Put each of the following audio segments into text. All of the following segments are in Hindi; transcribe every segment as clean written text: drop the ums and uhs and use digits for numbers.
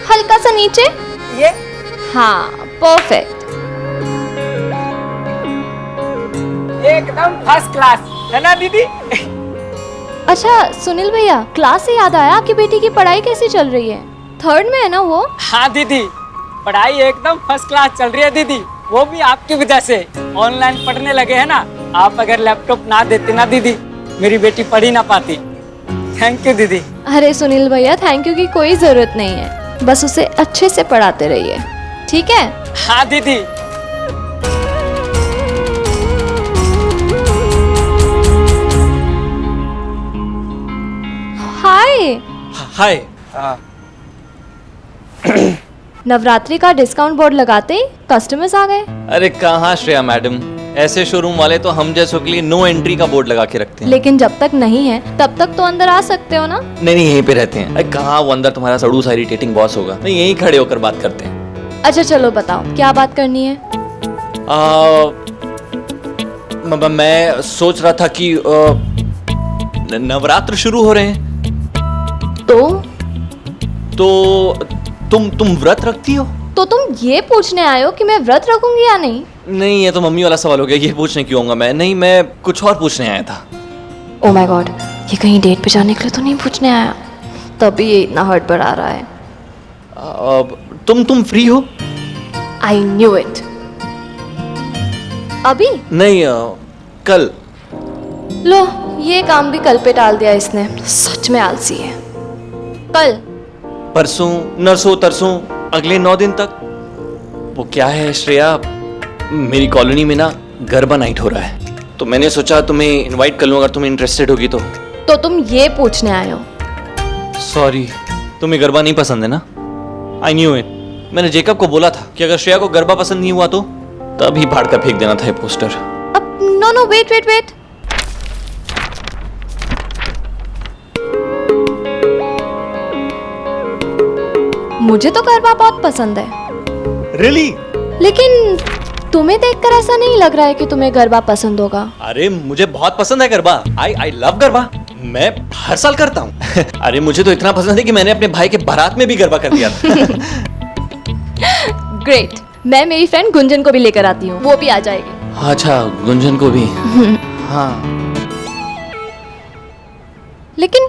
हल्का सा नीचे। ये हाँ परफेक्ट। एकदम फर्स्ट क्लास है ना दीदी? अच्छा सुनील भैया, क्लास से याद आया, आपकी बेटी की पढ़ाई कैसी चल रही है? 3rd में है ना वो? हाँ दीदी, पढ़ाई एकदम फर्स्ट क्लास चल रही है दीदी। वो भी आपकी वजह से ऑनलाइन पढ़ने लगे हैं ना। आप अगर लैपटॉप ना देते ना दीदी, मेरी बेटी पढ़ ही ना पाती। थैंक यू दीदी। अरे सुनील भैया, थैंक यू की कोई जरूरत नहीं है, बस उसे अच्छे से पढ़ाते रहिए, ठीक है? हाँ दीदी। हाय। हाय। नवरात्रि का डिस्काउंट बोर्ड लगाते ही कस्टमर्स आ गए। अरे कहाँ श्रेया मैडम, ऐसे शोरूम वाले तो हम जैसों के लिए नो एंट्री का बोर्ड लगा के रखते हैं। लेकिन जब तक नहीं है तब तक तो अंदर आ सकते हो ना? नहीं यहीं पे रहते हैं। अरे कहाँ वो अंदर तुम्हारा सड़ू सा इरिटेटिंग बॉस होगा। नहीं यहीं खड़े होकर बात करते हैं। अच्छा चलो बताओ क्या बात करनी है? मैं सोच रहा था कि नवरात्र शुरू हो रहे हैं तो तुम व्रत रखती हो? तो तुम ये पूछने आए हो कि मैं व्रत रखूंगी या नहीं? नहीं ये तो मम्मी वाला सवाल हो गया, ये पूछने क्यों आऊंगा मैं? नहीं मैं कुछ और पूछने आया था। ओह माय गॉड, ये कहीं डेट पे जाने के लिए तो नहीं पूछने आया? तभी ये इतना हर्ट बढ़ा रहा है। तुम फ्री हो? I knew it. अभी नहीं कल। लो ये काम भी कल पे टाल दिया इसने, सच में आलसी है। कल परसों नरसों तरसों अगले 9 दिन तक। वो क्या है श्रेया, मेरी कॉलोनी में ना गरबा नाइट हो रहा है, तो मैंने सोचा तुम्हें इनवाइट कर लूं अगर तुम इंटरेस्टेड होगी तो तुम ये पूछने आए हो? सॉरी, तुम्हें गरबा नहीं पसंद है ना? I knew it. मैंने जेकब को बोला था कि अगर श्रेया को गरबा पसंद नहीं हुआ तो तभी फाड़ कर फेंक देना था ये पोस्टर। अब नो वेट वेट वेट। मुझे तो गरबा बहुत पसंद है। रियली? लेकिन तुम्हें देखकर ऐसा नहीं लग रहा है कि तुम्हें गरबा पसंद होगा। अरे मुझे बहुत पसंद है गरबा। आई लव गरबा, मैं हर साल करता हूँ। अरे मुझे तो इतना पसंद है कि मैंने अपने भाई के बारात में भी गरबा कर दिया था। ग्रेट, मैं मेरी फ्रेंड गुंजन को भी लेकर आती हूँ, वो भी आ जाएगी। अच्छा गुंजन को भी? हाँ। लेकिन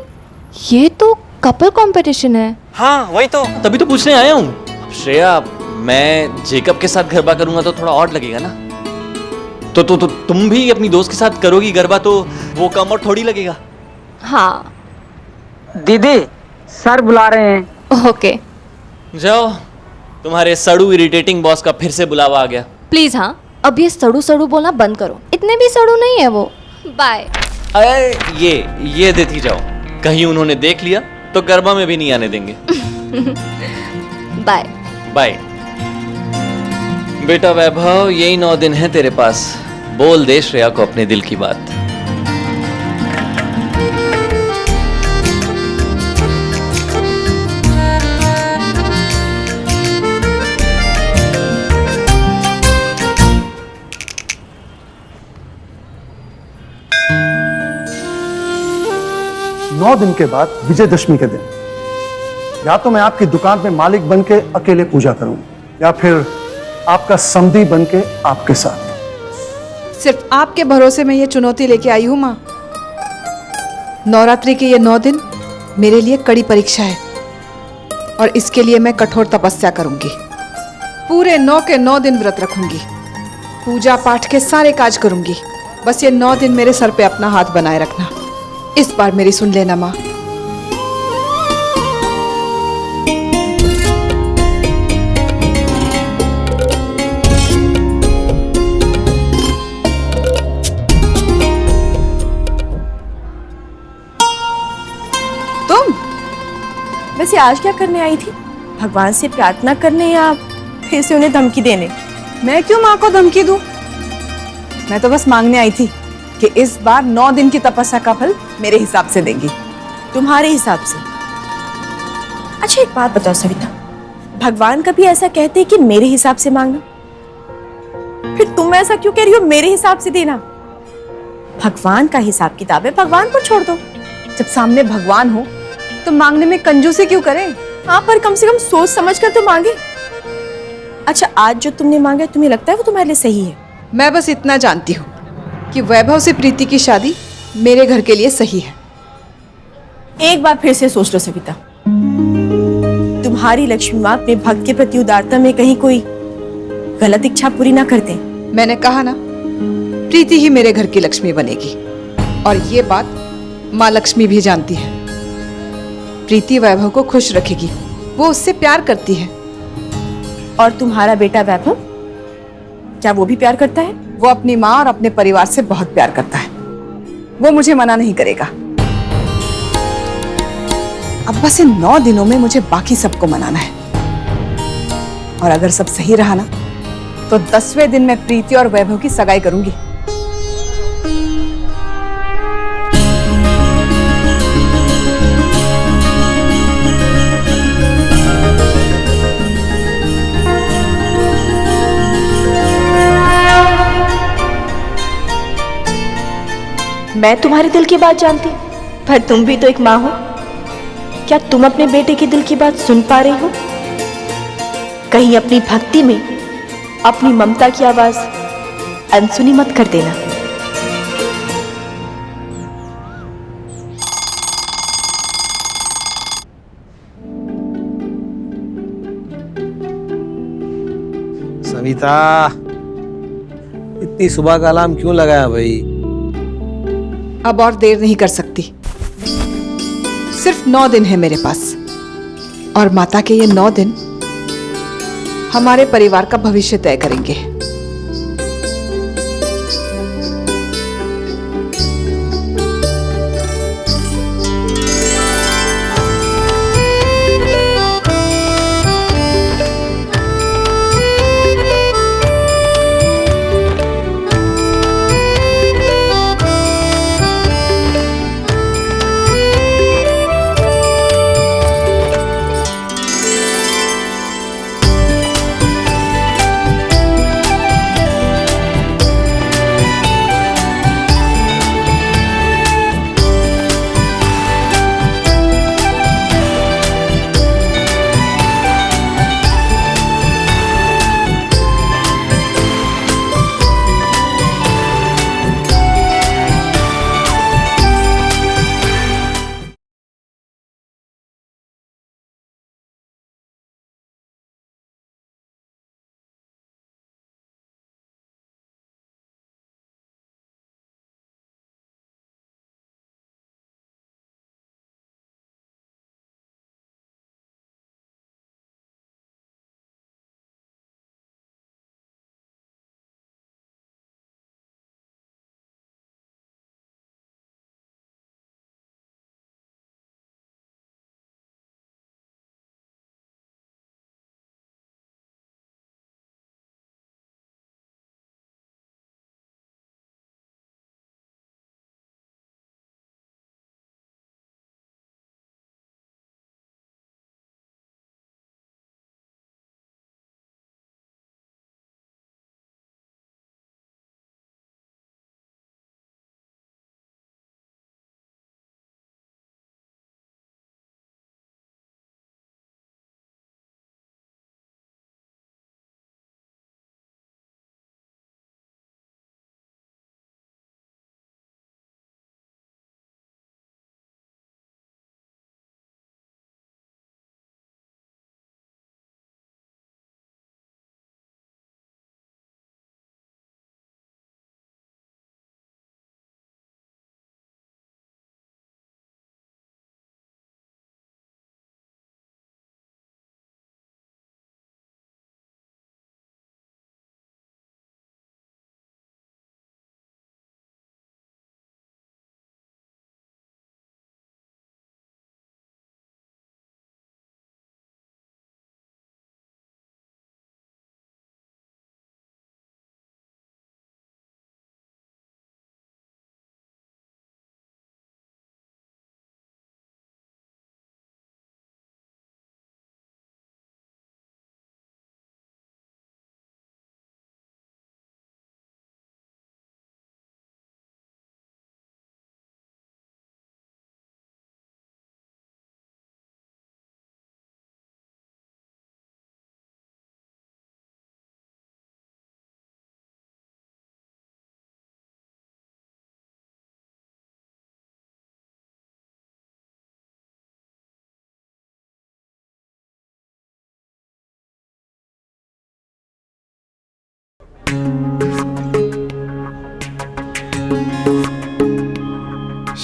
ये तो कपल कंपटीशन है। हाँ वही तो, तभी तो पूछने आया हूँ। श्रेया मैं जेकब के साथ गरबा करूंगा तो थोड़ा ऑड लगेगा ना? तो तुम भी अपनी दोस्त के साथ करोगी गरबा तो वो कम और थोड़ी लगेगा। हाँ दीदी सर बुला रहे हैं। ओके जाओ, तुम्हारे सड़ू इरिटेटिंग बॉस का फिर से बुलावा आ गया। प्लीज। हाँ अब ये सड़ू सड़ू बोलना बंद करो, इतने भी सड़ू नहीं है वो। बाय। अरे ये देती जाओ, कहीं उन्होंने देख लिया तो गरबा में भी नहीं आने देंगे। Bye bye. बेटा वैभव, यही 9 दिन है तेरे पास, बोल दे श्रेया को अपने दिल की बात। नौ दिन के बाद विजयदशमी के दिन या तो मैं आपकी दुकान में मालिक बन के अकेले पूजा करूं या फिर आपका समधी बन के आपके साथ। सिर्फ आपके भरोसे में ये चुनौती लेके आई हूं माँ। नवरात्रि के ये 9 दिन मेरे लिए कड़ी परीक्षा है और इसके लिए मैं कठोर तपस्या करूंगी। पूरे 9 के 9 दिन व्रत रखूंगी, पूजा पाठ के सारे काज करूंगी। बस ये 9 दिन मेरे सर पे अपना हाथ बनाए रखना। इस बार मेरी सुन लेना माँ। वैसे आज क्या करने आई थी? भगवान से प्रार्थना करने या फिर से उन्हें धमकी देने? मैं क्यों माँ को धमकी दूं? मैं तो बस मांगने आई थी कि इस बार 9 दिन की तपस्या का फल मेरे हिसाब से देंगी। तुम्हारे हिसाब से? अच्छा एक बात बताओ सविता, भगवान कभी ऐसा कहते हैं कि मेरे हिसाब से मांगना? फिर तुम ऐसा क्यों कह रही हो मेरे हिसाब से देना? भगवान का हिसाब किताब है, भगवान पर छोड़ दो। जब सामने भगवान हो तो मांगने में कंजूसी क्यों करें? हाँ, पर कम से कम सोच समझ कर तो मांगे। अच्छा, आज जो तुमने मांगा है, तुम्हें लगता है वो तुम्हारे लिए सही है? मैं बस इतना जानती हूँ कि वैभव से प्रीति की शादी मेरे घर के लिए सही है। एक बार फिर से सोच लो सविता, तुम्हारी लक्ष्मी माँ अपने भक्त के प्रति उदारता में कहीं कोई गलत इच्छा पूरी ना करते। मैंने कहा ना, प्रीति ही मेरे घर की लक्ष्मी बनेगी, और ये बात माँ लक्ष्मी भी जानती है। प्रीति वैभव को खुश रखेगी, वो उससे प्यार करती है। और तुम्हारा बेटा वैभव, क्या वो भी प्यार करता है? वो अपनी माँ और अपने परिवार से बहुत प्यार करता है, वो मुझे मना नहीं करेगा। अब बस इन 9 दिनों में मुझे बाकी सबको मनाना है, और अगर सब सही रहा ना, तो 10वें दिन मैं प्रीति और वैभव की सगाई करूंगी। मैं तुम्हारे दिल की बात जानती, पर तुम भी तो एक माँ हो। क्या तुम अपने बेटे के दिल की बात सुन पा रही हो? कहीं अपनी भक्ति में अपनी ममता की आवाज अनसुनी मत कर देना। सविता, इतनी सुबह का अलार्म क्यों लगाया भाई? अब और देर नहीं कर सकती। सिर्फ 9 दिन है मेरे पास, और माता के ये 9 दिन हमारे परिवार का भविष्य तय करेंगे।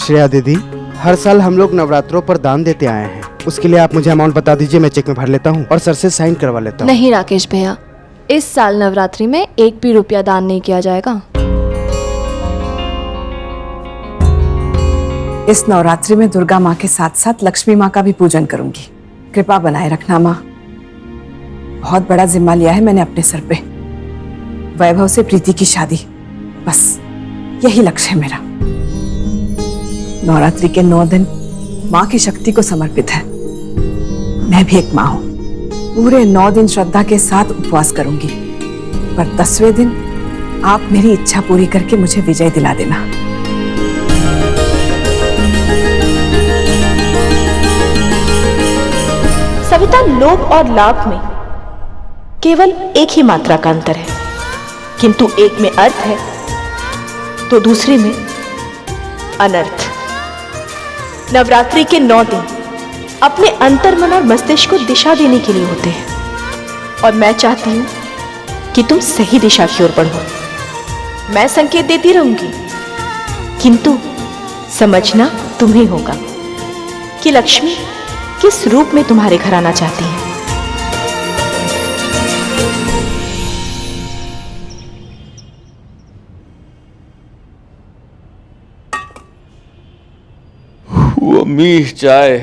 श्रेया दीदी, हर साल हम लोग नवरात्रों पर दान देते आए हैं। उसके लिए आप मुझे अमाउंट बता दीजिए, मैं चेक में भर लेता हूँ और सर से साइन करवा लेता हूँ। नहीं राकेश भैया, इस साल नवरात्रि में एक भी रुपया दान नहीं किया जाएगा। इस नवरात्रि में दुर्गा माँ के साथ साथ लक्ष्मी माँ का भी पूजन करूंगी। कृपा बनाए रखना माँ। बहुत बड़ा जिम्मा लिया है मैंने अपने सर पे। वैभव से प्रीति की शादी, बस यही लक्ष्य है मेरा। नवरात्रि के 9 दिन माँ की शक्ति को समर्पित है। मैं भी एक माँ हूँ। पूरे 9 दिन श्रद्धा के साथ उपवास करूंगी, पर 10वें दिन आप मेरी इच्छा पूरी करके मुझे विजय दिला देना। सविता, लोभ और लाभ में केवल एक ही मात्रा का अंतर है, किंतु एक में अर्थ है तो दूसरे में अनर्थ। नवरात्रि के 9 दिन अपने अंतर्मन और मस्तिष्क को दिशा देने के लिए होते हैं, और मैं चाहती हूं कि तुम सही दिशा की ओर बढ़ो। मैं संकेत देती रहूंगी, किंतु समझना तुम्हें होगा कि लक्ष्मी किस रूप में तुम्हारे घर आना चाहती है। अम्मी चाय।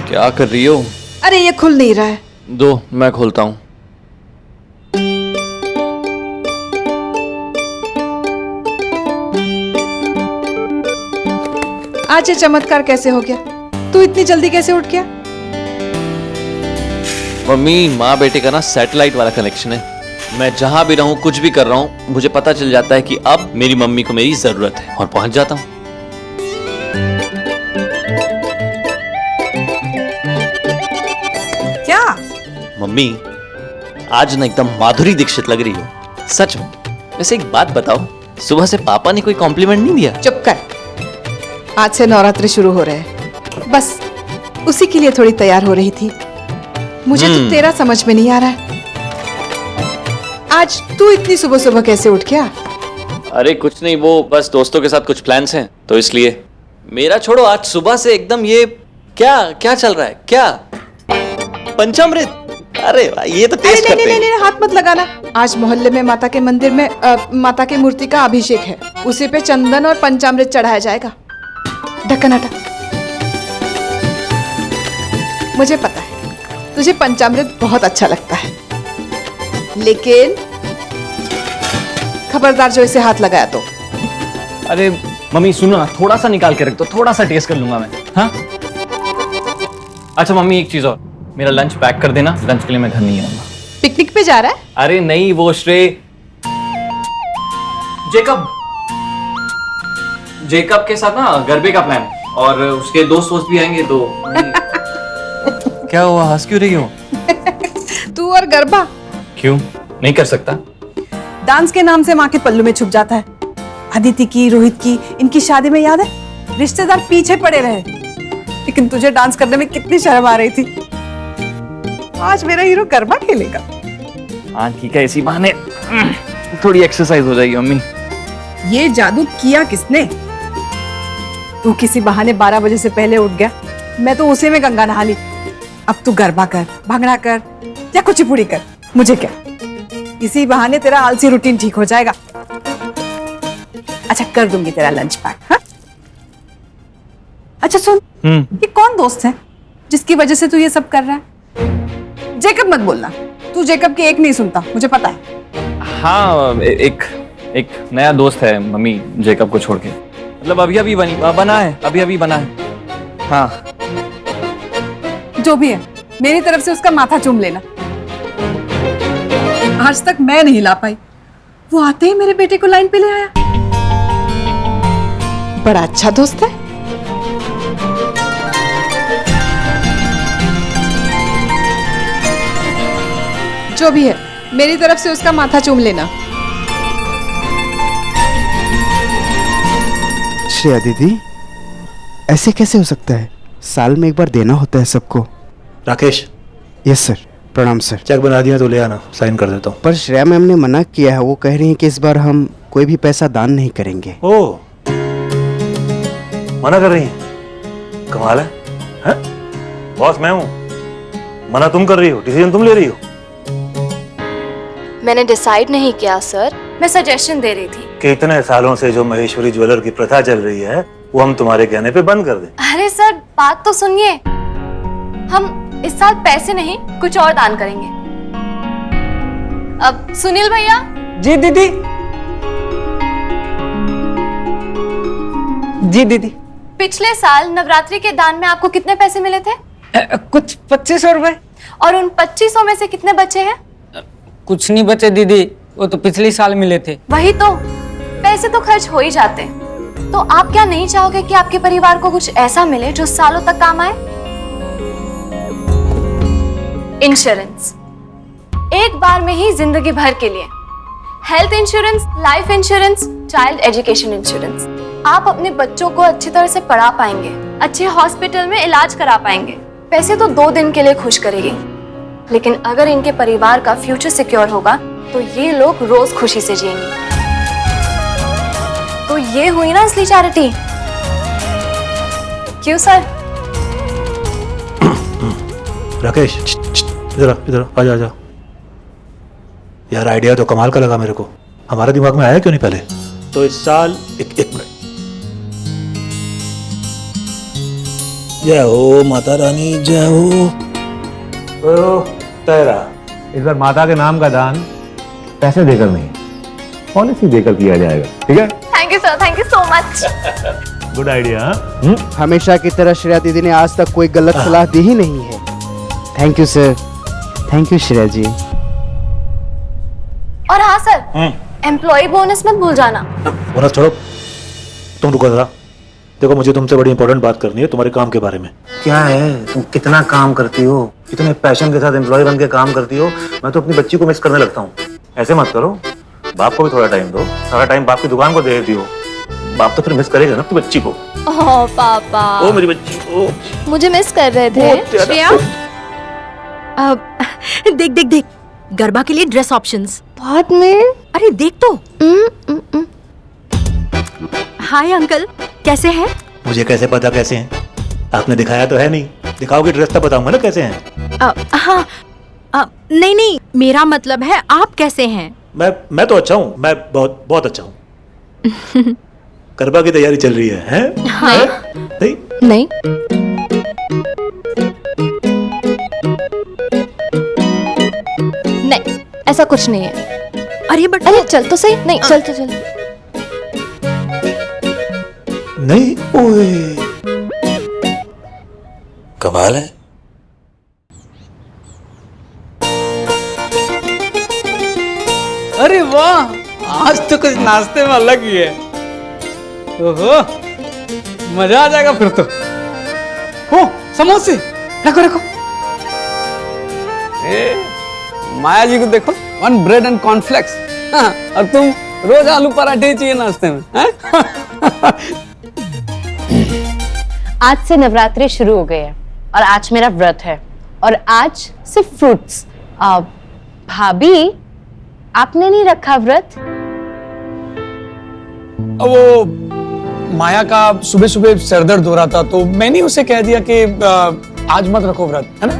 क्या कर रही हो? अरे ये खुल नहीं रहा है। दो, मैं खोलता हूँ। आज ये चमत्कार कैसे हो गया? तू इतनी जल्दी कैसे उठ गया? मम्मी, माँ बेटे का ना सैटेलाइट वाला कनेक्शन है। मैं जहां भी रहूं, कुछ भी कर रहा हूं, मुझे पता चल जाता है कि अब मेरी मम्मी को मेरी जरूरत है, और पहुंच जाता हूं। क्या? मम्मी, आज ना एकदम माधुरी दीक्षित लग रही हो, सच में। वैसे एक बात बताओ, सुबह से पापा ने कोई कॉम्प्लीमेंट नहीं दिया? चुप कर। आज से नवरात्रि शुरू हो रहे हैं, बस उसी के लिए थोड़ी तैयार हो रही थी। मुझे तो तेरा समझ में नहीं आ रहा है। आज तू इतनी सुबह सुबह कैसे उठ गया? अरे कुछ नहीं, वो बस दोस्तों के साथ कुछ प्लान्स हैं, तो इसलिए। मेरा छोड़ो, आज सुबह से एकदम ये क्या क्या चल रहा है? क्या पंचामृत? अरे भाई, ये तो टेस्ट करते हैं। नहीं, हाथ मत लगाना। आज मोहल्ले में माता के मंदिर में माता की मूर्ति का अभिषेक है। उसी पे चंदन और पंचामृत चढ़ाया जाएगा। ढक्कन हटा। मुझे पता है तुझे पंचामृत बहुत अच्छा लगता है, लेकिन खबरदार जो इसे हाथ लगाया तो। अरे मम्मी सुनो ना, थोड़ा सा निकाल के रख दो, थोड़ा सा टेस्ट कर लूंगा मैं। हाँ? अच्छा मम्मी, एक चीज और, मेरा लंच पैक कर देना। लंच के लिए मैं घर नहीं आऊंगा। पिकनिक पे जा रहा है? अरे नहीं, वो श्रेय जेकब के साथ ना गरबे का प्लान, और उसके दोस्त भी आएंगे, तो क्या हुआ, हंस क्यों रही हो? तू और गरबा क्यों नहीं कर सकता? डांस के नाम से माँ के पल्लू में छुप जाता है। अदिति की, रोहित की, इनकी शादी में याद है रिश्तेदार पीछे पड़े रहे, लेकिन तुझे डांस करने में कितनी शर्म आ रही थी। आज मेरा हीरो गरबा खेलेगा। हाँ ठीक है, इसी बहाने थोड़ी एक्सरसाइज हो जाएगी। मम्मी, ये जादू किया किसने? तू किसी बहाने 12 बजे से पहले उठ गया, मैं तो उसी में गंगा नहा ली। अब तू गरबा कर, भांगड़ा कर या कुचिपुड़ी कर, मुझे क्या। इसी बहाने तेरा आलसी रूटीन ठीक हो जाएगा। अच्छा, कर दूंगी तेरा लंच पैक। हाँ? अच्छा सुन, ये कौन दोस्त है जिसकी वजह से तू ये सब कर रहा है? जेकब मत बोलना, तू जेकब की एक नहीं सुनता, मुझे पता है। हाँ, एक नया दोस्त है मम्मी, जेकब को छोड़ के। मतलब अभी बना है। हाँ, जो भी है, मेरी तरफ से उसका माथा चूम लेना। आज तक मैं नहीं ला पाई, वो आते ही मेरे बेटे को लाइन पे ले आया। बड़ा अच्छा दोस्त है। जो भी है, मेरी तरफ से उसका माथा चूम लेना। श्रेया दीदी, ऐसे कैसे हो सकता है? साल में एक बार देना होता है सबको। Rakesh, yes sir. प्रणाम सर। चेक बना दिया तो ले आना, साइन कर देता हूँ। पर श्रेया मैम ने मना किया है, वो कह रही हैं कि इस बार हम कोई भी पैसा दान नहीं करेंगे। ओह, मना कर रही हैं? कमाल है? बॉस मैं हूं, मना तुम कर रही हो, डिसीजन तुम ले रही हो। मैंने डिसाइड नहीं किया सर, मैं सजेशन दे रही थी कि इतने सालों से जो महेश्वरी ज्वेलर की प्रथा चल रही है वो हम तुम्हारे कहने पे बंद कर दें। अरे सर बात तो सुनिए, हम इस साल पैसे नहीं कुछ और दान करेंगे। अब सुनील भैया। जी दीदी। जी दीदी। पिछले साल नवरात्रि के दान में आपको कितने पैसे मिले थे? कुछ 2500 रुपए। और उन 2500 में से कितने बचे हैं? कुछ नहीं बचे दीदी, वो तो पिछले साल मिले थे। वही तो, पैसे तो खर्च हो ही जाते हैं, तो आप क्या नहीं चाहोगे कि आपके परिवार को कुछ ऐसा मिले जो सालों तक काम आए? इंश्योरेंस, एक बार में ही जिंदगी भर के लिए। Health insurance, life insurance, child education insurance. आप अपने बच्चों को अच्छी तरह से पढ़ा पाएंगे, अच्छे हॉस्पिटल में इलाज करा पाएंगे। पैसे तो 2 दिन के लिए खुश करेगी, लेकिन अगर इनके परिवार का फ्यूचर सिक्योर होगा तो ये लोग रोज खुशी से जिएंगे। तो ये हुई ना असली चैरिटी। क्यों सर? राकेश इधर आ जा। यार आइडिया तो कमाल का लगा मेरे को, हमारे दिमाग में आया क्यों नहीं पहले? तो इस साल एक मिनट। जय हो माता रानी, जय हो। तो तेरा इस बार माता के नाम का दान पैसे देकर नहीं, पॉलिसी देकर किया जाएगा, ठीक है? Thank you sir, thank you so much. Good idea. हमेशा की तरह श्रेया दीदी ने आज तक कोई गलत सलाह दी ही नहीं है। Thank you sir, thank you Shreya ji. और हाँ सर, एम्प्लॉय बोनस मत भूल जाना। बोनस छोड़ो, तुम रुको जरा। देखो मुझे तुमसे बड़ी इंपॉर्टेंट बात करनी है, तुम्हारे काम के बारे में। क्या है, तुम कितना काम करती हो, कितने पैशन के साथ एम्प्लॉय बन के काम करती हो। मैं तो अपनी बच्ची को मिस करने लगता हूँ। ऐसे मत करो, बाप को भी थोड़ा टाइम दो। सारा टाइम बाप की दुकान को दे देती हो, बाप तो फिर मिस करेगा ना अपनी बच्ची को। ओह पापा, ओ मेरी बच्ची, ओ मुझे मिस कर रहे थे। श्रेया, देख देख देख, गरबा के लिए ड्रेस ऑप्शंस। बहुत में। अरे देख तो। हाय अंकल, कैसे हैं? मुझे कैसे पता कैसे हैं? आपने दिखाया तो है नहीं, दिखाओगे ड्रेस तब बताऊंगा ना कैसे हैं। हाँ, नहीं नहीं, मेरा मतलब है आप कैसे हैं? मैं तो अच्छा हूँ, मैं बहुत बहुत अच्छा हूँ। गरबा की तैयारी चल रही है, हैं? हाँ। नहीं। नहीं, ऐसा कुछ नहीं है। अरे चल तो सही। नहीं, चल तो चल। नहीं, ओए कमाल है। अरे वाह, आज तो कुछ नाश्ते में अलग ही है। ओहो, मजा आ जाएगा फिर तो। हो समोसे, रखो रखो। माया जी को देखो, 1 ब्रेड एंड कॉर्नफ्लेक्स। हाँ, और तुम रोज आलू पराठे चाहिए नाश्ते में। आज से नवरात्रि शुरू हो गए हैं और आज मेरा व्रत है और आज सिर्फ फ्रूट्स। भाभी, आपने नहीं रखा व्रत? वो माया का सुबह सुबह सर दर्द हो रहा था तो मैंने उसे कह दिया कि आज मत रखो व्रत, है ना?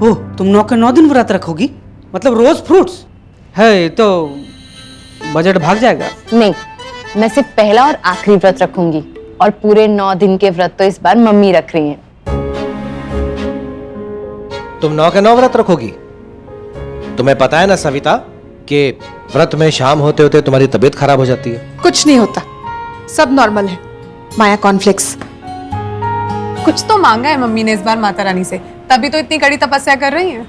ओह, तुम 9 के 9 दिन व्रत रखोगी? मतलब रोज फ्रूट्स? है तो बजट भाग जाएगा। नहीं, मैं सिर्फ पहला और आखिरी व्रत रखूंगी और पूरे 9 दिन के व्रत तो इस बार मम्मी रख रही हैं। तुम 9 के 9 व्रत रखोगी? तुम्हें पता है ना सविता कि व्रत में शाम होते होते तुम्हारी तबीयत खराब हो जाती है। कुछ नहीं होता, सब नॉर्मल है। माया कॉर्नफ्लेक्स। कुछ तो मांगा है मम्मी ने इस बार माता रानी से, तभी तो इतनी कड़ी तपस्या कर रही हैं।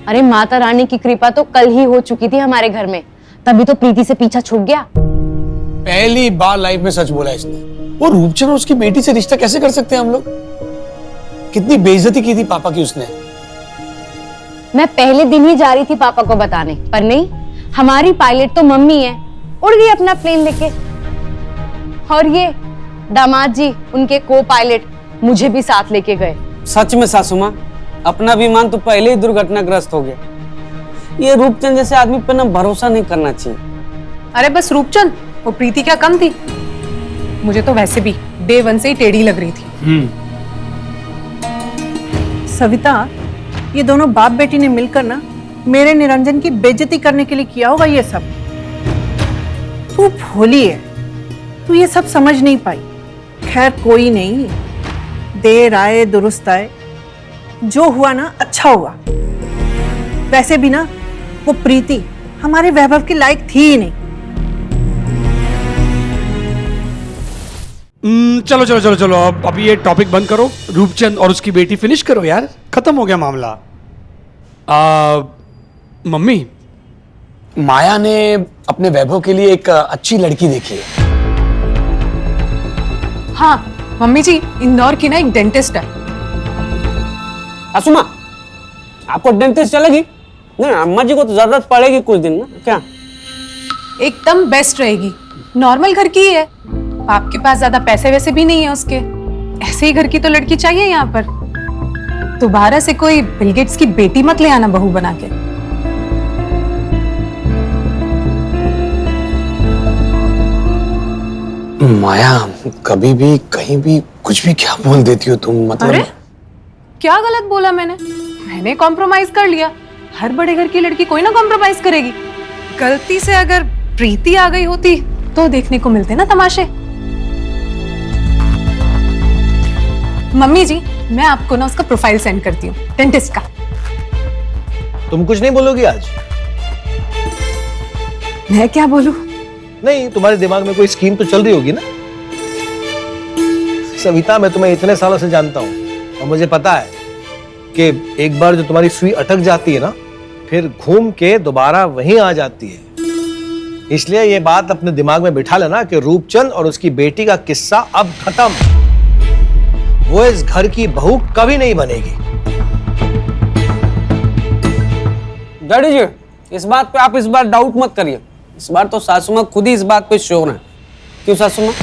अरे माता रानी की कृपा तो कल ही हो चुकी थी हमारे घर में, तभी तो प्रीति से पीछा छूट गया। पहली बार लाइफ में सच बोला इसने। वो रूपचंद और उसकी बेटी से रिश्ता कैसे कर सकते हैं हम लोग? कितनी बेइज्जती की थी पापा की उसने। मैं पहले दिन ही जा रही थी पापा को बताने, पर नहीं, हमारी पायलट तो मम्मी है, उड़ गई अपना प्लेन लेके। और ये दामाद जी, उनके को पायलट, मुझे भी साथ लेके गए। सच में सासू माँ, अपना विमान तो पहले ही दुर्घटनाग्रस्त हो गया। ये रूपचंद जैसे आदमी पर ना भरोसा नहीं करना चाहिए। अरे बस रूपचंद, वो प्रीति क्या कम थी? मुझे तो वैसे भी डे 1 से ही टेढ़ी लग रही थी। सविता, ये दोनों बाप बेटी ने मिलकर ना मेरे निरंजन की बेइज्जती करने के लिए किया होगा ये सब। तू भोली है, तू ये सब समझ नहीं पाई। खैर कोई नहीं, देर आए दुरुस्त आए, जो हुआ ना अच्छा हुआ। वैसे भी ना वो प्रीति हमारे वैभव के लायक थी ही नहीं। चलो चलो चलो चलो, अब अभी ये टॉपिक बंद करो। रूपचंद और उसकी बेटी फिनिश करो यार, खत्म हो गया मामला। मम्मी, माया ने अपने वैभव के लिए एक अच्छी लड़की देखी है। हाँ मम्मी जी, इंदौर की ना एक डेंटिस्ट है। असुमा, आपको डेंटिस्ट चलेगी? नहीं, अम्मा जी को तो जरूरत पड़ेगी कुछ दिन ना। क्या? एकदम बेस्ट रहेगी। नॉर्मल घर की ही है, आपके पास ज्यादा पैसे वैसे भी नहीं है उसके। ऐसे ही घर की तो लड़की चाहिए यहाँ पर। दोबारा से कोई बिल गेट्स की बेटी मत ले आना बहू बना के। माया, कभी भी कहीं भी कुछ भी क्या बोल देती हो तुम, मतलब। अरे क्या गलत बोला मैंने कॉम्प्रोमाइज कर लिया। हर बड़े घर की लड़की कोई ना कॉम्प्रोमाइज करेगी। गलती से अगर प्रीति आ गई होती तो देखने को मिलते ना तमाशे। मम्मी जी, मैं आपको ना उसका प्रोफाइल सेंड करती हूँ, डेंटिस्ट का। तुम कुछ नहीं बोलोगी आज? मैं क्या बोलूं? नहीं, तुम्हारे दिमाग में कोई स्कीम तो चल रही होगी ना। सविता, मैं तुम्हें इतने सालों से जानता हूं और मुझे पता है कि एक बार जो तुम्हारी सुई अटक जाती है ना, फिर घूम के दोबारा वहीं आ जाती है। इसलिए ये बात अपने दिमाग में बिठा लेना कि रूपचंद और उसकी बेटी का किस्सा अब खत्म। वो इस घर की बहू कभी नहीं बनेगी। डैडी जी, इस बात पे आप इस बार डाउट मत करिए। इस बार तो सासू माँ खुद ही इस बात पे श्योर है। क्यों सासू माँ?